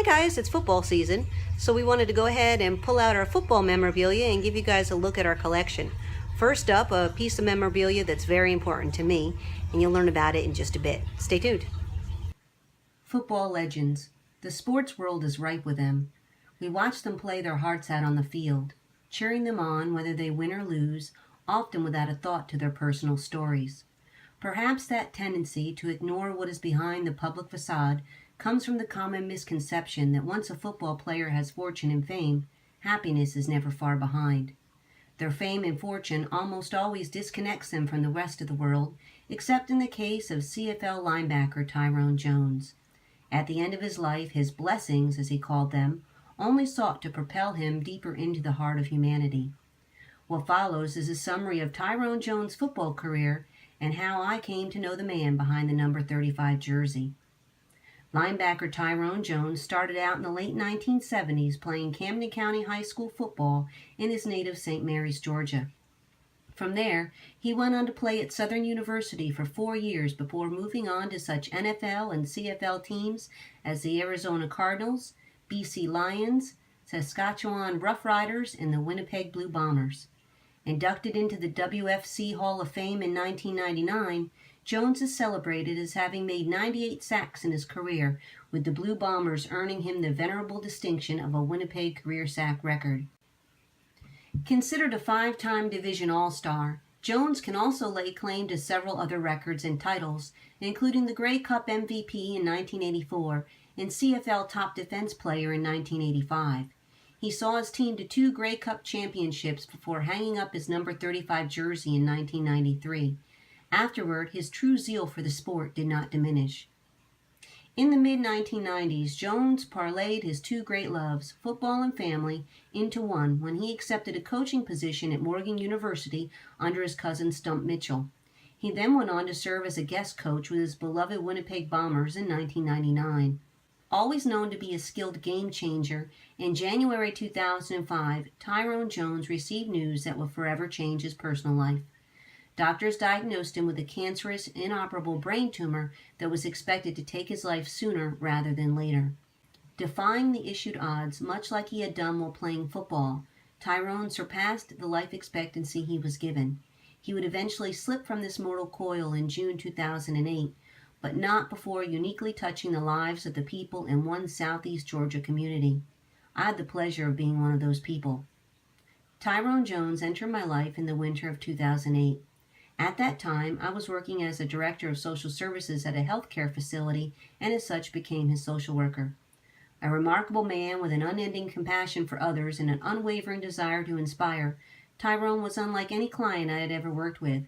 Hi guys, it's football season, so we wanted to go ahead and pull out our football memorabilia and give you guys a look at our collection. First up, a piece of memorabilia that's very important to me, and you'll learn about it in just a bit. Stay tuned. Football legends. The sports world is ripe with them. We watch them play their hearts out on the field, cheering them on whether they win or lose, often without a thought to their personal stories. Perhaps that tendency to ignore what is behind the public facade comes from the common misconception that once a football player has fortune and fame, happiness is never far behind. Their fame and fortune almost always disconnects them from the rest of the world, except in the case of CFL linebacker Tyrone Jones. At the end of his life, his blessings, as he called them, only sought to propel him deeper into the heart of humanity. What follows is a summary of Tyrone Jones' football career and how I came to know the man behind the number 35 jersey. Linebacker Tyrone Jones started out in the late 1970s playing Camden County High School football in his native St. Mary's, Georgia. From there, he went on to play at Southern University for 4 years before moving on to such NFL and CFL teams as the Arizona Cardinals, BC Lions, Saskatchewan Roughriders, and the Winnipeg Blue Bombers. Inducted into the WFC Hall of Fame in 1999, Jones is celebrated as having made 98 sacks in his career, with the Blue Bombers earning him the venerable distinction of a Winnipeg career sack record. Considered a 5-time Division All-Star, Jones can also lay claim to several other records and titles, including the Grey Cup MVP in 1984 and CFL Top Defense Player in 1985. He saw his team to 2 Grey Cup championships before hanging up his number 35 jersey in 1993. Afterward, his true zeal for the sport did not diminish. In the mid-1990s, Jones parlayed his 2 great loves, football and family, into one when he accepted a coaching position at Morgan University under his cousin Stump Mitchell. He then went on to serve as a guest coach with his beloved Winnipeg Bombers in 1999. Always known to be a skilled game changer, in January 2005, Tyrone Jones received news that would forever change his personal life. Doctors diagnosed him with a cancerous, inoperable brain tumor that was expected to take his life sooner rather than later. Defying the issued odds, much like he had done while playing football, Tyrone surpassed the life expectancy he was given. He would eventually slip from this mortal coil in June 2008, but not before uniquely touching the lives of the people in one Southeast Georgia community. I had the pleasure of being one of those people. Tyrone Jones entered my life in the winter of 2008. At that time, I was working as a director of social services at a healthcare facility and as such became his social worker. A remarkable man with an unending compassion for others and an unwavering desire to inspire, Tyrone was unlike any client I had ever worked with.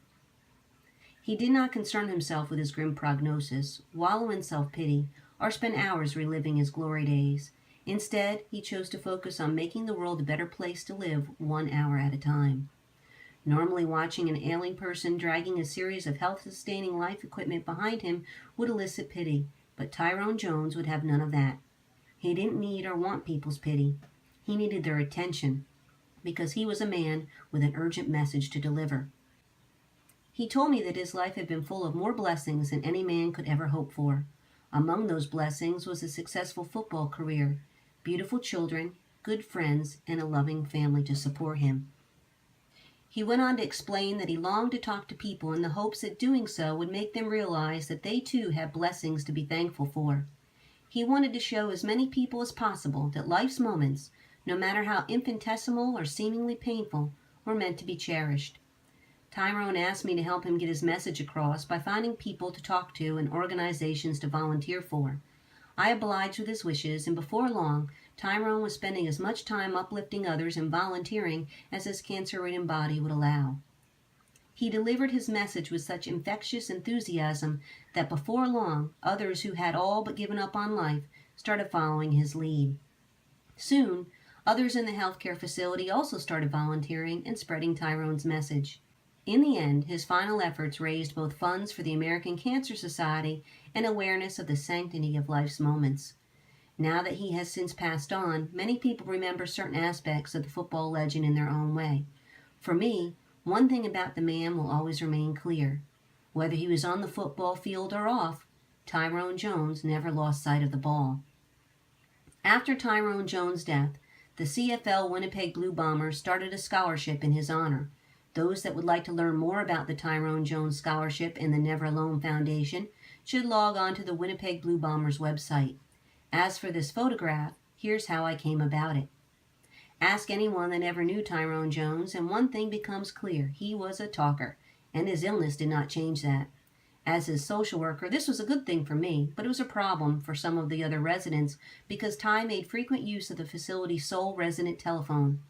He did not concern himself with his grim prognosis, wallow in self-pity, or spend hours reliving his glory days. Instead, he chose to focus on making the world a better place to live 1 hour at a time. Normally, watching an ailing person dragging a series of health-sustaining life equipment behind him would elicit pity, but Tyrone Jones would have none of that. He didn't need or want people's pity. He needed their attention, because he was a man with an urgent message to deliver. He told me that his life had been full of more blessings than any man could ever hope for. Among those blessings was a successful football career, beautiful children, good friends, and a loving family to support him. He went on to explain that he longed to talk to people in the hopes that doing so would make them realize that they too have blessings to be thankful for. He wanted to show as many people as possible that life's moments, no matter how infinitesimal or seemingly painful, were meant to be cherished. Tyrone asked me to help him get his message across by finding people to talk to and organizations to volunteer for. I obliged with his wishes, and before long, Tyrone was spending as much time uplifting others and volunteering as his cancer-ridden body would allow. He delivered his message with such infectious enthusiasm that before long, others who had all but given up on life started following his lead. Soon, others in the healthcare facility also started volunteering and spreading Tyrone's message. In the end, his final efforts raised both funds for the American Cancer Society and awareness of the sanctity of life's moments. Now that he has since passed on, many people remember certain aspects of the football legend in their own way. For me, one thing about the man will always remain clear. Whether he was on the football field or off, Tyrone Jones never lost sight of the ball. After Tyrone Jones' death, the CFL Winnipeg Blue Bombers started a scholarship in his honor. Those that would like to learn more about the Tyrone Jones Scholarship and the Never Alone Foundation should log on to the Winnipeg Blue Bombers website. As for this photograph, here's how I came about it. Ask anyone that ever knew Tyrone Jones, and one thing becomes clear: he was a talker, and his illness did not change that. As his social worker, this was a good thing for me, but it was a problem for some of the other residents because Ty made frequent use of the facility's sole resident telephone.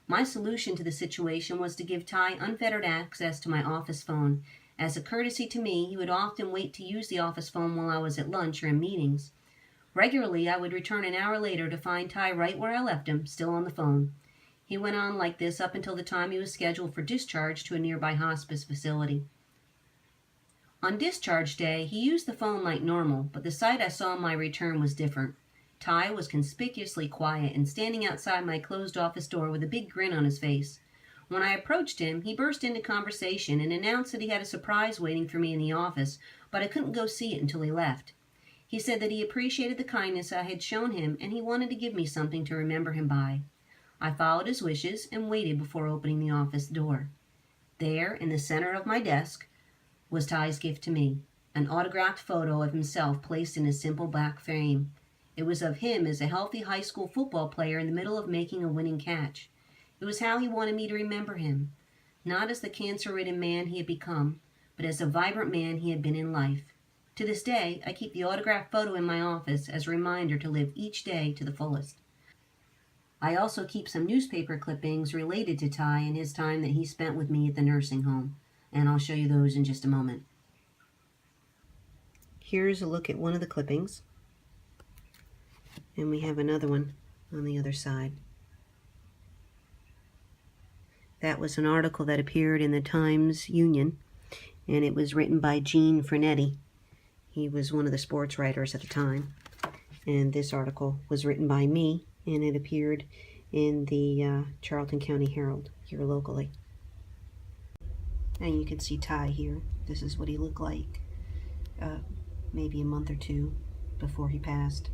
My solution to the situation was to give Ty unfettered access to my office phone. As a courtesy to me, he would often wait to use the office phone while I was at lunch or in meetings. Regularly, I would return an hour later to find Ty right where I left him, still on the phone. He went on like this up until the time he was scheduled for discharge to a nearby hospice facility. On discharge day, he used the phone like normal, but the sight I saw on my return was different. Ty was conspicuously quiet and standing outside my closed office door with a big grin on his face. When I approached him, he burst into conversation and announced that he had a surprise waiting for me in the office, but I couldn't go see it until he left. He said that he appreciated the kindness I had shown him and he wanted to give me something to remember him by. I followed his wishes and waited before opening the office door. There, in the center of my desk, was Ty's gift to me, an autographed photo of himself placed in a simple black frame. It was of him as a healthy high school football player in the middle of making a winning catch. It was how he wanted me to remember him, not as the cancer-ridden man he had become, but as the vibrant man he had been in life. To this day, I keep the autographed photo in my office as a reminder to live each day to the fullest. I also keep some newspaper clippings related to Ty and his time that he spent with me at the nursing home, and I'll show you those in just a moment. Here's a look at one of the clippings, and we have another one on the other side. That was an article that appeared in the Times-Union, and it was written by Gene Frenetti. He was one of the sports writers at the time, and this article was written by me, and it appeared in the Charlton County Herald here locally. And you can see Ty here. This is what he looked like maybe a month or two before he passed.